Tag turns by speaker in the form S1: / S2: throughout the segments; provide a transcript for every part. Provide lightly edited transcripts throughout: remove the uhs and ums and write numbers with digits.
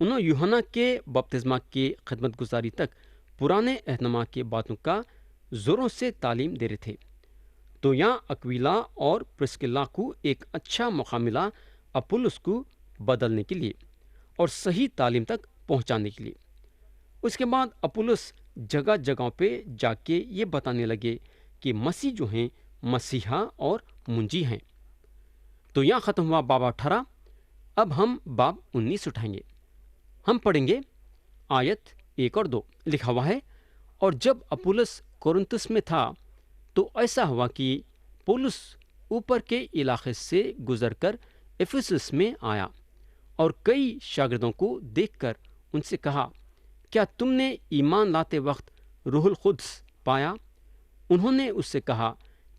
S1: انہوں یوحنا کے بپتسمہ کے خدمت گزاری تک پرانے اہتمام کی باتوں کا زوروں سے تعلیم دے رہے تھے۔ تو یہاں اکویلا اور پرسکلا کو ایک اچھا موقع ملا اپولس کو بدلنے کے لیے اور صحیح تعلیم تک پہنچانے کے لیے۔ اس کے بعد اپولس جگہ جگہوں پہ جا کے یہ بتانے لگے کہ مسیح جو ہیں مسیحا اور منجی ہیں۔ تو یہاں ختم ہوا باب 18۔ اب ہم باب 19 اٹھائیں گے۔ ہم پڑھیں گے آیت 1 اور 2۔ لکھا ہوا ہے، اور جب اپولس کورنتھس میں تھا تو ایسا ہوا کہ پولس اوپر کے علاقے سے گزر کر افسس میں آیا اور کئی شاگردوں کو دیکھ کر ان سے کہا، کیا تم نے ایمان لاتے وقت روح القدس پایا؟ انہوں نے اس سے کہا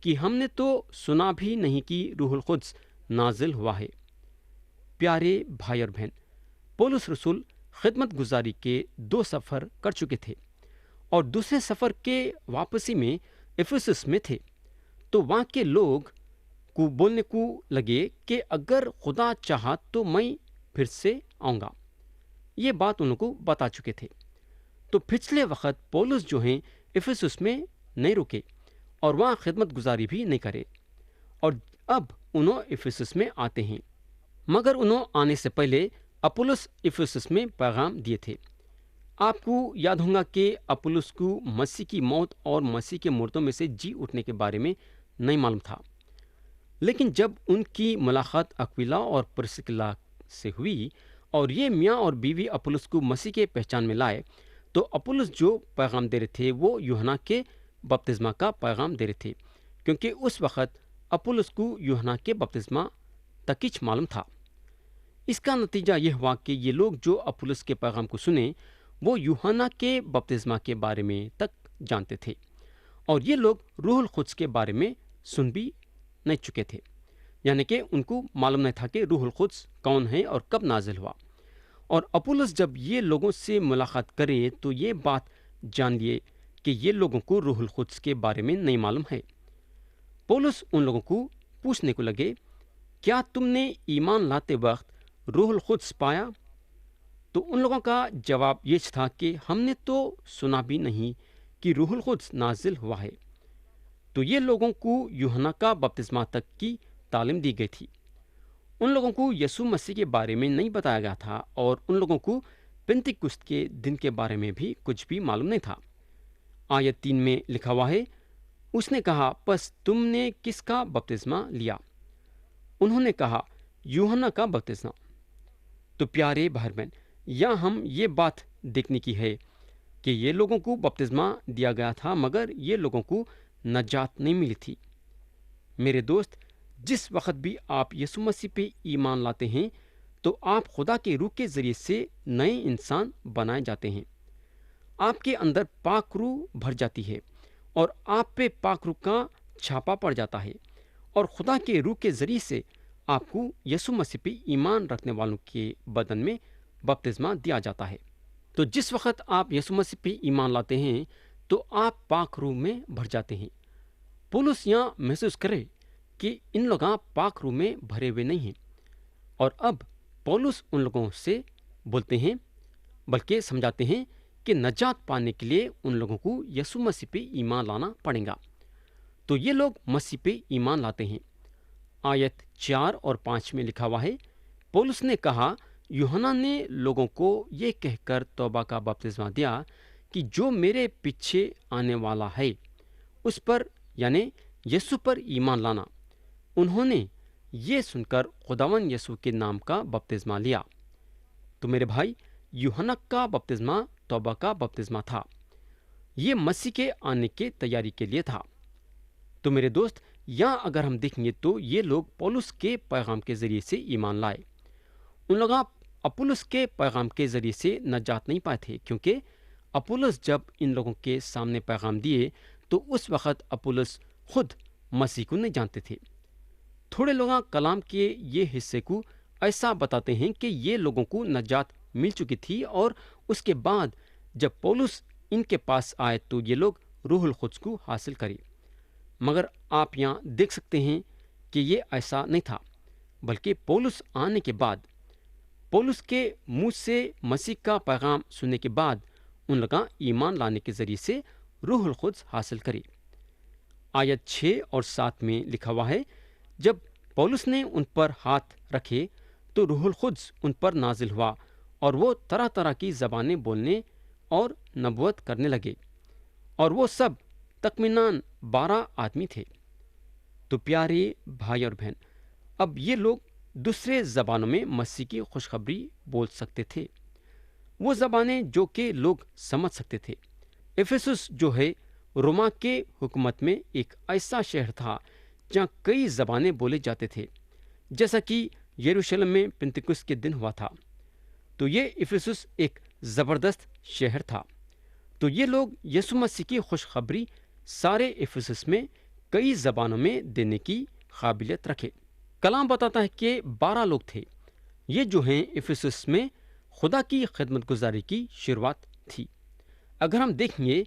S1: کہ ہم نے تو سنا بھی نہیں کہ روح القدس نازل ہوا ہے۔ پیارے بھائی اور بہن، پولس رسول خدمت گزاری کے 2 سفر کر چکے تھے اور دوسرے سفر کے واپسی میں افسس میں تھے۔ تو وہاں کے لوگ کو بولنے کو لگے کہ اگر خدا چاہا تو میں پھر سے آؤں گا۔ یہ بات ان کو بتا چکے تھے۔ تو پچھلے وقت پولس جو ہیں افسس میں نہیں رکے اور وہاں خدمت گزاری بھی نہیں کرے، اور اب انہوں افسس میں آتے ہیں، مگر انہوں آنے سے پہلے اپولس افسس میں پیغام دیے تھے۔ آپ کو یاد ہوگا کہ اپولس کو مسیح کی موت اور مسیح کے مردوں میں سے جی اٹھنے کے بارے میں نہیں معلوم تھا، لیکن جب ان کی ملاقات اکویلا اور پرسکلا سے ہوئی اور یہ میاں اور بیوی اپولس کو مسیح کے پہچان میں لائے، تو اپولس جو پیغام دے رہے تھے وہ یوحنا کے بپتسمہ کا پیغام دے رہے تھے، کیونکہ اس وقت اپولس کو یوحنا کے بپتسمہ تکچ معلوم تھا۔ اس کا نتیجہ یہ ہوا کہ یہ لوگ جو اپولس کے پیغام کو سنے وہ یوحنا کے بپتسمہ کے بارے میں تک جانتے تھے، اور یہ لوگ روح القدس کے بارے میں سن بھی نہیں چکے تھے، یعنی کہ ان کو معلوم نہیں تھا کہ روح القدس کون ہے اور کب نازل ہوا۔ اور اپولس جب یہ لوگوں سے ملاقات کرے تو یہ بات جان لیے کہ یہ لوگوں کو روح القدس کے بارے میں نہیں معلوم ہے۔ پولس ان لوگوں کو پوچھنے کو لگے، کیا تم نے ایمان لاتے وقت روح القدس پایا؟ تو ان لوگوں کا جواب یہ تھا کہ ہم نے تو سنا بھی نہیں کہ روح القدس نازل ہوا ہے۔ تو یہ لوگوں کو یوحنا کا بپتسمہ تک کی تعلیم دی گئی تھی۔ ان لوگوں کو یسوع مسیح کے بارے میں نہیں بتایا گیا تھا، اور ان لوگوں کو پینتیکست کے دن کے بارے میں بھی کچھ بھی معلوم نہیں تھا۔ آیت 3 میں لکھا ہوا ہے، اس نے کہا، پس تم نے کس کا بپتسمہ لیا؟ انہوں نے کہا، یوحنا کا بپتسمہ۔ تو پیارے بھائی بہن، یہاں ہم یہ بات دیکھنے کی ہے کہ یہ لوگوں کو بپتسمہ دیا گیا تھا، مگر یہ لوگوں کو نجات نہیں ملی تھی۔ میرے دوست، جس وقت بھی آپ یسوع مسیح پہ ایمان لاتے ہیں تو آپ خدا کے روح کے ذریعے سے نئے انسان بنائے جاتے ہیں۔ آپ کے اندر پاک روح بھر جاتی ہے اور آپ پہ پاک روح کا چھاپا پڑ جاتا ہے، اور خدا کے روح کے ذریعے سے آپ کو یسوع مسیح پہ ایمان رکھنے والوں کے بدن میں بپتسمہ دیا جاتا ہے۔ تو جس وقت آپ یسوع مسیح پہ ایمان لاتے ہیں تو آپ پاک روح میں بھر جاتے ہیں۔ پولس یہاں محسوس کرے کہ ان لوگاں پاک روح میں بھرے ہوئے نہیں ہیں، اور اب پولس ان لوگوں سے بولتے ہیں، بلکہ سمجھاتے ہیں کہ نجات پانے کے لیے ان لوگوں کو یسوع مسیح پہ ایمان لانا پڑے گا۔ تو یہ لوگ مسیح پہ ایمان لاتے ہیں۔ آیت 4 اور 5 میں لکھا ہوا ہے، پولس نے کہا، یوحنا نے لوگوں کو یہ کہہ کر توبہ کا بپتسمہ دیا کہ جو میرے پیچھے آنے والا ہے اس پر، یعنی یسوع پر ایمان لانا۔ انہوں نے یہ سن کر خداوند یسوع کے نام کا بپتسمہ لیا۔ تو میرے بھائی، یوحنا کا بپتسمہ توبہ کا بپتسمہ تھا۔ یہ مسیح کے آنے کی تیاری کے لیے تھا۔ تو میرے دوست، یہاں اگر ہم دیکھیں گے تو یہ لوگ پولس کے پیغام کے ذریعے سے ایمان لائے۔ ان لوگ اپولس کے پیغام کے ذریعے سے نجات نہیں پائے تھے، کیونکہ اپولس جب ان لوگوں کے سامنے پیغام دیے تو اس وقت اپولس خود مسیح کو نہیں جانتے تھے۔ تھوڑے لوگ کلام کے یہ حصے کو ایسا بتاتے ہیں کہ یہ لوگوں کو نجات مل چکی تھی، اور اس کے بعد جب پولس ان کے پاس آئے تو یہ لوگ روح القدس کو حاصل کرے۔ مگر آپ یہاں دیکھ سکتے ہیں کہ یہ ایسا نہیں تھا، بلکہ پولس آنے کے بعد پولس کے منہ سے مسیح کا پیغام سننے کے بعد ان لوگاں ایمان لانے کے ذریعے سے روح القدس حاصل کرے۔ آیت 6 اور 7 میں لکھا ہوا ہے، جب پولس نے ان پر ہاتھ رکھے تو روح القدس ان پر نازل ہوا اور وہ طرح طرح کی زبانیں بولنے اور نبوت کرنے لگے، اور وہ سب تخمیناً 12 آدمی تھے۔ تو پیارے بھائی اور بہن، اب یہ لوگ دوسرے زبانوں میں مسیح کی خوشخبری بول سکتے تھے، وہ زبانیں جو کہ لوگ سمجھ سکتے تھے۔ افسس جو ہے روما کے حکومت میں ایک ایسا شہر تھا جہاں کئی زبانیں بولے جاتے تھے، جیسا کہ یروشلم میں پنتکست کے دن ہوا تھا۔ تو یہ افسس ایک زبردست شہر تھا۔ تو یہ لوگ یسوع مسیح کی خوشخبری سارے افسس میں کئی زبانوں میں دینے کی قابلیت رکھے۔ کلام بتاتا ہے کہ 12 لوگ تھے، یہ جو ہیں افسس میں خدا کی خدمت گزاری کی شروعات تھی۔ اگر ہم دیکھیں گے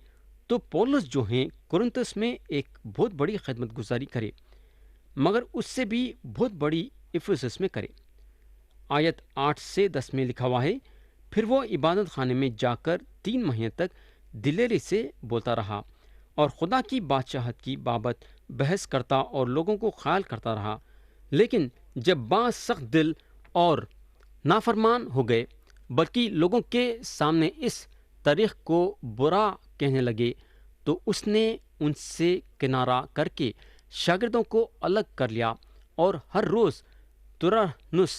S1: تو پولس جو ہیں کرنتس میں ایک بہت بڑی خدمت گزاری کرے، مگر اس سے بھی بہت بڑی افسس میں کرے۔ آیت 8 سے 10 میں لکھا ہوا ہے، پھر وہ عبادت خانے میں جا کر 3 مہینے تک دلیری سے بولتا رہا اور خدا کی بادشاہت کی بابت بحث کرتا اور لوگوں کو خیال کرتا رہا۔ لیکن جب بعض سخت دل اور نافرمان ہو گئے، بلکہ لوگوں کے سامنے اس تاریخ کو برا کہنے لگے، تو اس نے ان سے کنارہ کر کے شاگردوں کو الگ کر لیا اور ہر روز ترنس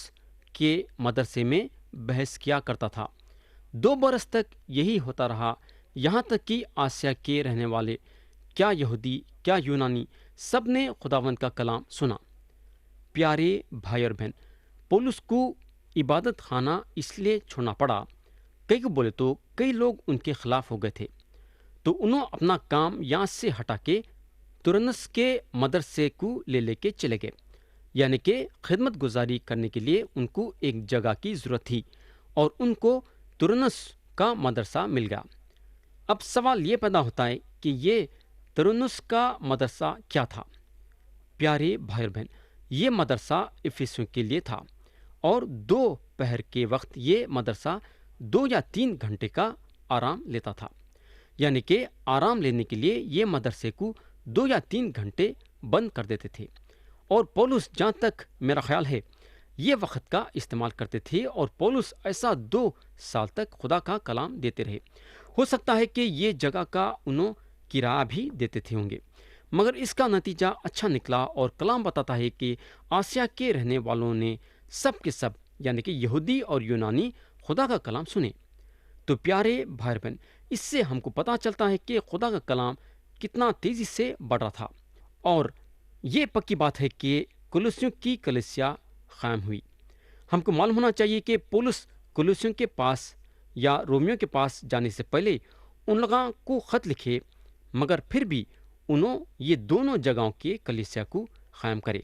S1: کے مدرسے میں بحث کیا کرتا تھا۔ 2 برس تک یہی ہوتا رہا، یہاں تک کہ آسیا کے رہنے والے، کیا یہودی کیا یونانی، سب نے خداوند کا کلام سنا۔ پیارے بھائی اور بہن، پولس کو عبادت خانہ اس لیے چھوڑنا پڑا، کئی کو بولے تو کئی لوگ ان کے خلاف ہو گئے تھے، تو انہوں اپنا کام یہاں سے ہٹا کے ترنس کے مدرسے کو لے کے چلے گئے، یعنی کہ خدمت گزاری کرنے کے لیے ان کو ایک جگہ کی ضرورت تھی، اور ان کو ترنس کا مدرسہ مل گیا۔ اب سوال یہ پیدا ہوتا ہے کہ یہ ترنس کا مدرسہ کیا تھا؟ پیارے بھائی اور بہن، یہ مدرسہ افسیوں کے لیے تھا، اور 2 پہر کے وقت یہ مدرسہ 2 یا 3 گھنٹے کا آرام لیتا تھا، یعنی کہ آرام لینے کے لیے یہ مدرسے کو 2 یا 3 گھنٹے بند کر دیتے تھے، اور پولس جہاں تک میرا خیال ہے یہ وقت کا استعمال کرتے تھے، اور پولس ایسا 2 سال تک خدا کا کلام دیتے رہے۔ ہو سکتا ہے کہ یہ جگہ کا انہوں کرایہ بھی دیتے تھے ہوں گے، مگر اس کا نتیجہ اچھا نکلا، اور کلام بتاتا ہے کہ آسیا کے رہنے والوں نے سب کے سب، یعنی کہ یہودی اور یونانی، خدا کا کلام سنے۔ تو پیارے بھائی بہن، اس سے ہم کو پتا چلتا ہے کہ خدا کا کلام کتنا تیزی سے بڑھ رہا تھا، اور یہ پکی بات ہے کہ کولوسیوں کی کلیسیا قائم ہوئی۔ ہم کو معلوم ہونا چاہیے کہ پولس کولوسیوں کے پاس یا رومیوں کے پاس جانے سے پہلے ان لوگوں کو خط لکھے، مگر پھر بھی انہوں یہ دونوں جگہوں کے کلیسیا کو قائم کرے۔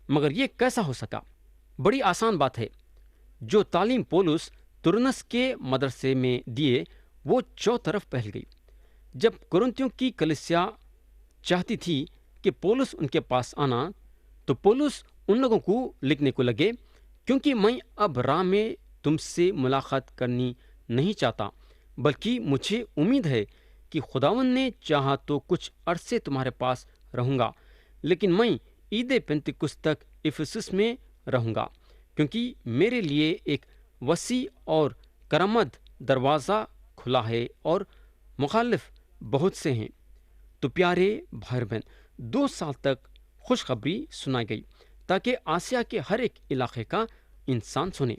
S1: مگر یہ کیسا ہو سکا؟ بڑی آسان بات ہے، جو تعلیم پولس ترنس کے مدرسے میں دیے وہ چوطرف پھیل گئی۔ جب کرنتھیوں کی کلیسیا چاہتی تھی کہ پولس ان کے پاس آنا، تو پولس ان لوگوں کو لکھنے کو لگے، کیونکہ میں اب راہ میں تم سے ملاقات کرنی نہیں چاہتا، بلکہ مجھے امید ہے کہ خداوند نے چاہا تو کچھ عرصے تمہارے پاس رہوں گا، لیکن میں عید پنتکست تک افسس میں رہوں گا، کیونکہ میرے لیے ایک وسیع اور کرامد دروازہ کھلا ہے، اور مخالف بہت سے ہیں۔ تو پیارے بھائی بہن، 2 سال تک خوشخبری سنائی گئی تاکہ آسیا کے ہر ایک علاقے کا انسان سنے۔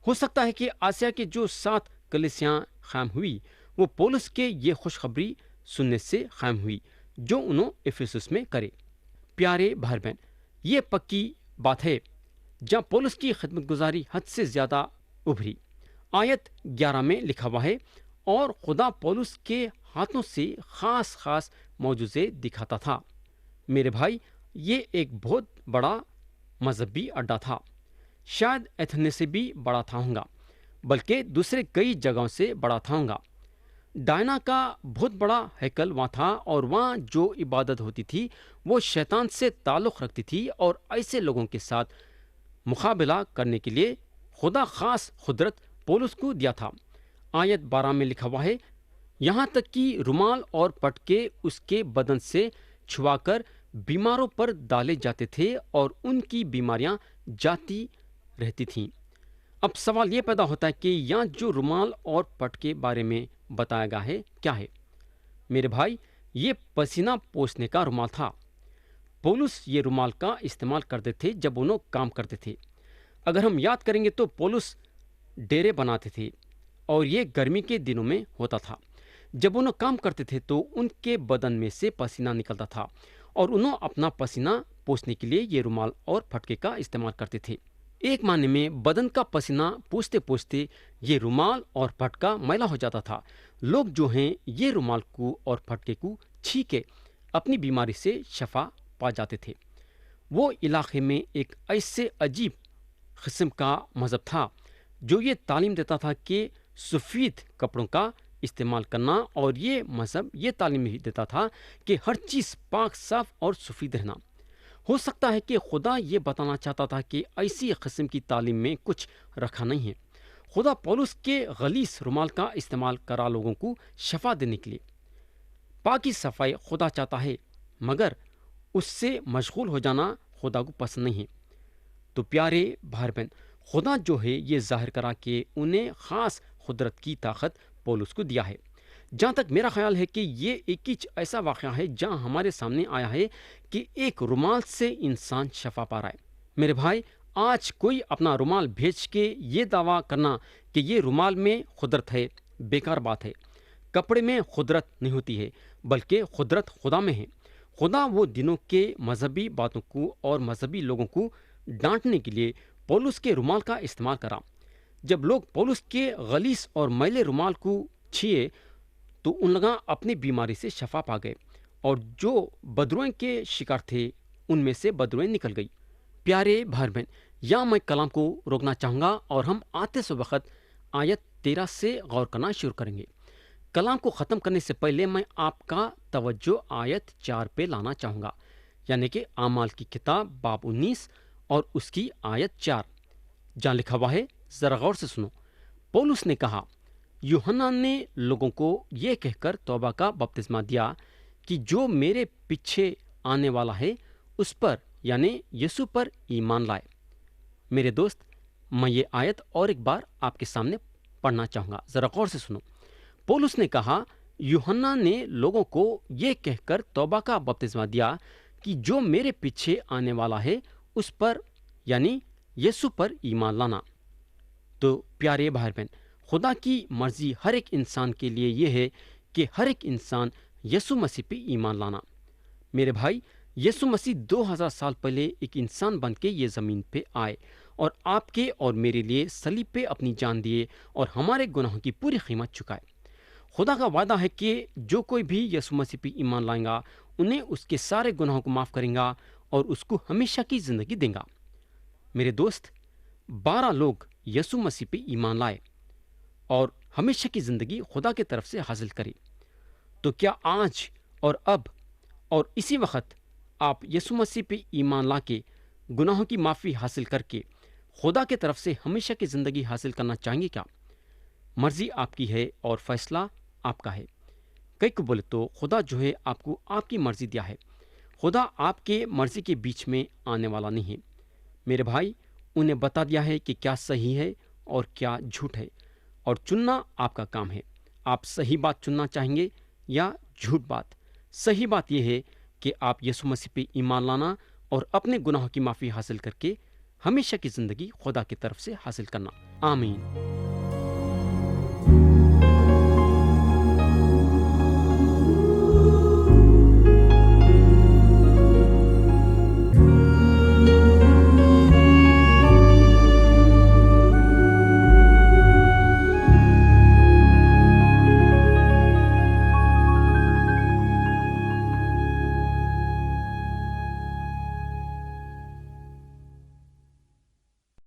S1: ہو سکتا ہے کہ آسیا کے جو 7 کلیسیاں قائم ہوئی وہ پولس کے یہ خوشخبری سننے سے قائم ہوئی جو انہوں افسس میں کرے۔ پیارے بھائی بہن، یہ پکی بات ہے جہاں پولس کی خدمت گزاری حد سے زیادہ ابھری۔ آیت 11 میں لکھا ہوا ہے، اور خدا پولس کے ہاتھوں سے خاص خاص معجزے دکھاتا تھا۔ میرے بھائی، یہ ایک بہت بڑا مذہبی اڈا تھا، شاید ایتھنس سے بھی بڑا تھا ہوگا، بلکہ دوسرے کئی جگہوں سے بڑا تھا ہوگا۔ ڈائنا کا بہت بڑا ہیکل وہاں تھا، اور وہاں جو عبادت ہوتی تھی وہ شیطان سے تعلق رکھتی تھی، اور ایسے لوگوں کے ساتھ مقابلہ کرنے کے لیے خدا خاص قدرت پولس کو دیا تھا۔ آیت 12 میں لکھا ہوا ہے، یہاں تک کہ رومال اور پٹکے اس کے بدن سے چھوا کر بیماروں پر ڈالے جاتے تھے اور ان کی بیماریاں جاتی رہتی تھیں۔ اب سوال یہ پیدا ہوتا ہے کہ یہاں جو رومال اور پٹکے بارے میں بتایا گیا ہے کیا ہے؟ میرے بھائی، یہ پسینہ پوچھنے کا رومال تھا۔ پولس یہ رومال کا استعمال کرتے تھے جب انہوں کام کرتے تھے۔ اگر ہم یاد کریں گے تو پولس ڈیرے بناتے تھے اور یہ گرمی کے دنوں میں ہوتا تھا۔ جب انہوں کام کرتے تھے تو ان کے بدن میں سے پسینہ نکلتا تھا اور انہوں اپنا پسینہ پوچھنے کے لیے یہ رومال اور پھٹکے کا استعمال کرتے تھے۔ ایک معنی میں بدن کا پسینہ پوچھتے پوچھتے یہ رومال اور پھٹکا میلا ہو جاتا تھا۔ لوگ جو ہیں یہ رومال کو اور پھٹکے کو چھینکے اپنی بیماری سے شفا پا جاتے تھے۔ وہ علاقے میں ایک ایسے عجیب قسم کا مذہب تھا جو یہ تعلیم دیتا تھا کہ سفید کپڑوں کا استعمال کرنا، اور یہ مذہب یہ تعلیم دیتا تھا کہ ہر چیز پاک، صاف اور سفید رہنا۔ ہو سکتا ہے کہ خدا یہ بتانا چاہتا تھا کہ ایسی قسم کی تعلیم میں کچھ رکھا نہیں ہے۔ خدا پولس کے غلیظ رومال کا استعمال کرا لوگوں کو شفا دینے کے لیے۔ پاکی صفائی خدا چاہتا ہے، مگر اس سے مشغول ہو جانا خدا کو پسند نہیں ہے۔ تو پیارے بھائی بہن، خدا جو ہے یہ ظاہر کرا کہ انہیں خاص قدرت کی طاقت پولس کو دیا ہے۔ جہاں تک میرا خیال ہے کہ یہ ایک ایسا واقعہ ہے جہاں ہمارے سامنے آیا ہے کہ ایک رومال سے انسان شفا پا رہا ہے۔ میرے بھائی، آج کوئی اپنا رومال بھیج کے یہ دعویٰ کرنا کہ یہ رومال میں قدرت ہے، بیکار بات ہے۔ کپڑے میں قدرت نہیں ہوتی ہے، بلکہ قدرت خدا میں ہے۔ خدا وہ دنوں کے مذہبی باتوں کو اور مذہبی لوگوں کو ڈانٹنے کے لیے پولس کے رومال کا استعمال کرا۔ جب لوگ پولس کے غلیظ اور میلے رومال کو چھیے تو ان لوگاں اپنی بیماری سے شفا پا گئے، اور جو بدروئیں کے شکار تھے ان میں سے بدروئیں نکل گئی۔ پیارے بھائی بہن، یہاں میں کلام کو روکنا چاہوں گا اور ہم آتے سے وقت آیت 13 سے غور کرنا شروع کریں گے۔ کلام کو ختم کرنے سے پہلے میں آپ کا توجہ آیت 4 پہ لانا چاہوں گا، یعنی کہ اعمال کی کتاب باب 19 اور اس کی آیت 4، جہاں لکھا ہوا ہے، ذرا غور سے سنو۔ پولس نے کہا، یوحنا نے لوگوں کو یہ کہہ کر توبہ کا بپتسمہ دیا کہ جو میرے پیچھے آنے والا ہے اس پر، یعنی یسوع پر ایمان لائے۔ میرے دوست، میں یہ آیت اور ایک بار آپ کے سامنے پڑھنا چاہوں گا، ذرا غور سے سنو۔ پولس نے کہا، یوحنا نے لوگوں کو یہ کہہ کر توبہ کا بپتسمہ دیا کہ جو میرے پیچھے آنے والا ہے اس پر، یعنی یسوع پر ایمان لانا۔ تو پیارے بھائی بہن، خدا کی مرضی ہر ایک انسان کے لیے یہ ہے کہ ہر ایک انسان یسوع مسیح پہ ایمان لانا۔ میرے بھائی، یسوع مسیح 2000 سال پہلے ایک انسان بن کے یہ زمین پہ آئے اور آپ کے اور میرے لیے صلیب پہ اپنی جان دیے اور ہمارے گناہوں کی پوری قیمت چکائے۔ خدا کا وعدہ ہے کہ جو کوئی بھی یسوع مسیح پہ ایمان لائے گا انہیں اس کے سارے گناہوں کو معاف کریں گا اور اس کو ہمیشہ کی زندگی دیں گا۔ میرے دوست، 12 لوگ یسوع مسیح پہ ایمان لائے اور ہمیشہ کی زندگی خدا کی طرف سے حاصل کری۔ تو کیا آج اور اب اور اسی وقت آپ یسوع مسیح پہ ایمان لا کے گناہوں کی معافی حاصل کر کے خدا کی طرف سے ہمیشہ کی زندگی حاصل کرنا چاہیں گے کیا؟ مرضی آپ کی ہے اور فیصلہ آپ کا ہے۔ کئی کو بولے تو خدا جو ہے آپ کو آپ کی مرضی دیا ہے۔ خدا آپ کے مرضی کے بیچ میں آنے والا نہیں ہے۔ میرے بھائی، انہیں بتا دیا ہے کہ کیا صحیح ہے اور کیا جھوٹ ہے، اور چننا آپ کا کام ہے۔ آپ صحیح بات چننا چاہیں گے یا جھوٹ بات؟ صحیح بات یہ ہے کہ آپ یسوع مسیح پہ ایمان لانا اور اپنے گناہوں کی معافی حاصل کر کے ہمیشہ کی زندگی خدا کی طرف سے حاصل کرنا۔ آمین۔